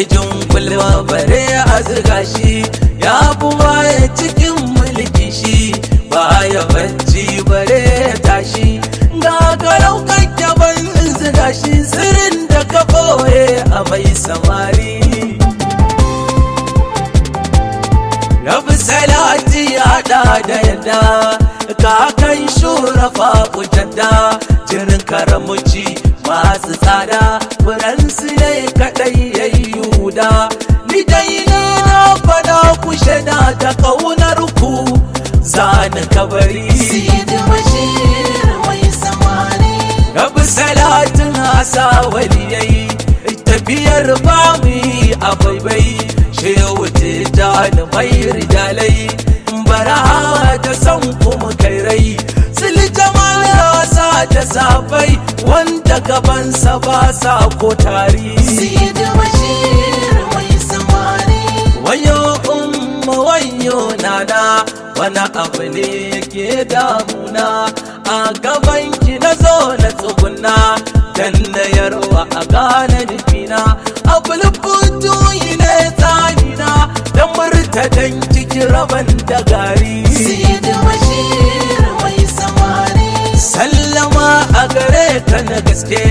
bai jin kulwa bare a zuga shi, ya buwa ya cikin mulki shi, baya bacci bare ya tashi, ga garau kake ban zuga shi, sirrin da ka boye a mai samari. Rabu salati hada da yadda kakan shurafa kujadda, jirin karamuci masu tsada, furansu ne kaɗai ya yi yuda. Ni dai na fada ku shaida ta ƙaunar ku zani kabari. Sidi Bashir mai samari. Rabu salatin hasa waliyai, tafiyar bami a baibai, shehu tijjani mai rijalai, baraha da san kuma kairai, sili jamala sa da safai, wanda gabansa ba sa ko tari. Sidi Bashir mai samari. Wayo umma wayo nana, wani abu ne yake damuna, a gabanki na zo na tsuguna, dan na yarwa a gane nufina, a bulbutu ne tsanina, da murtadan cikin raban da gari. Sidi Bashir mai samari. Sallama a gare ka na gaske,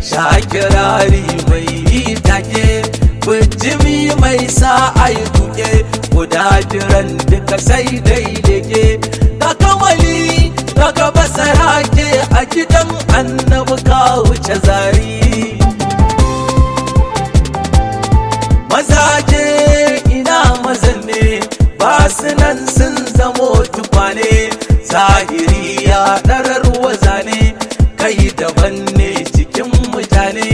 shakirari mai yi take, bijimi mai sa a yi tuke, guda jiran duka sai daidake, ka kamali ka basara ke a gidan annabi ka wuce zari. Mazaje ina mazan ne, ba su nan sun zamo tukwane, zahiri ya ɗarar wazane, kai daban ne cikin mutane,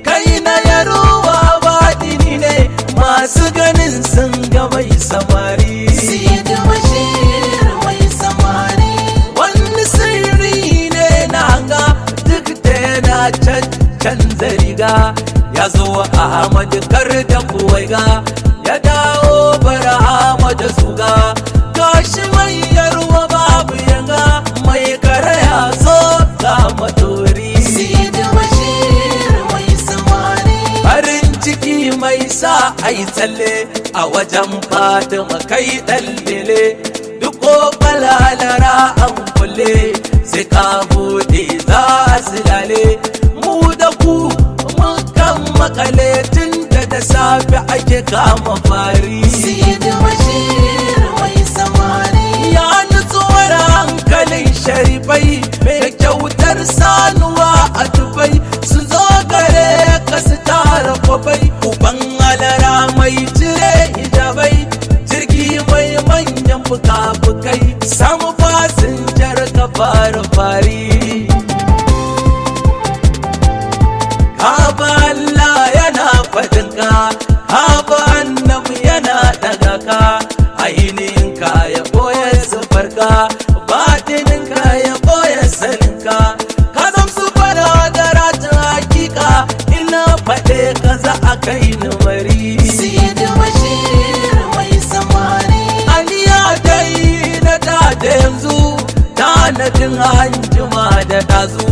kai na yarowa baɗini ne, masu ganin sun ga mai samari. Sidi Bashir mai samari. Wani sirri ne na hanga duk da yana canza riga, ya zo Ahmad kar da kuwaiga, ya dawo bara Ahmad suga, gashi mai yarwa babu yanga, mai karaya zo ga matori. Sidi Bashir mai samari. Farin ciki mai sa ai tsalle, a wajen Fatima kai ɗallele, duk ƙofalalara an kulle, sai ka buɗe za a silale, mu da ku mukan makale, tun da safe ake kama fari. Sidi Bashir mai samari. Ya nutsuwar hankalin sharifai, mai kyautar sanuwa a dubai, su zo gare ka su tara kwabai, uban alara mai cire hijabai, jirgi mai manyan fuka-fukai, samu fasinjar ka fara fari. Haba Allah yana fadinka, haba annabi yana daga ka, ainihin ka ya boye zufarka, batinin ka ya boye saninka, ka zam su fara da rata hakika, ina faɗe ka za a kai ni mari. Sidi Bashir mai samari. Aliya dai na da yanzu, tanadin hanjima da ɗazu,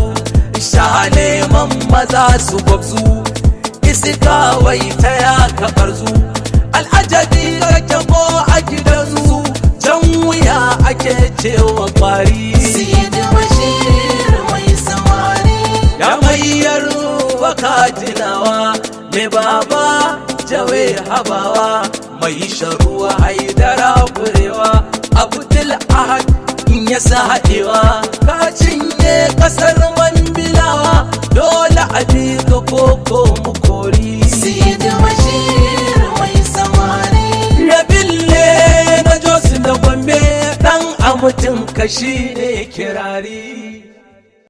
sha neman maza su gwabzu, iska wai ta ya kabar zu, al'ajabi kake ko a gidansu, can wuya ake cewa kwari. Sidi Bashir mai samari. Ya mai yarwa kajinawa, mai baba jawe habawa, mai sharuwa haidara furewa, abdul ahad in ya sa haɗewa, ka cinye ƙasar manbilawa, dole a bi ka koko mu kori. Sidi Bashir mai samari. Rabille na Jos da Gombe, ɗan a mutum kashi ne kirari.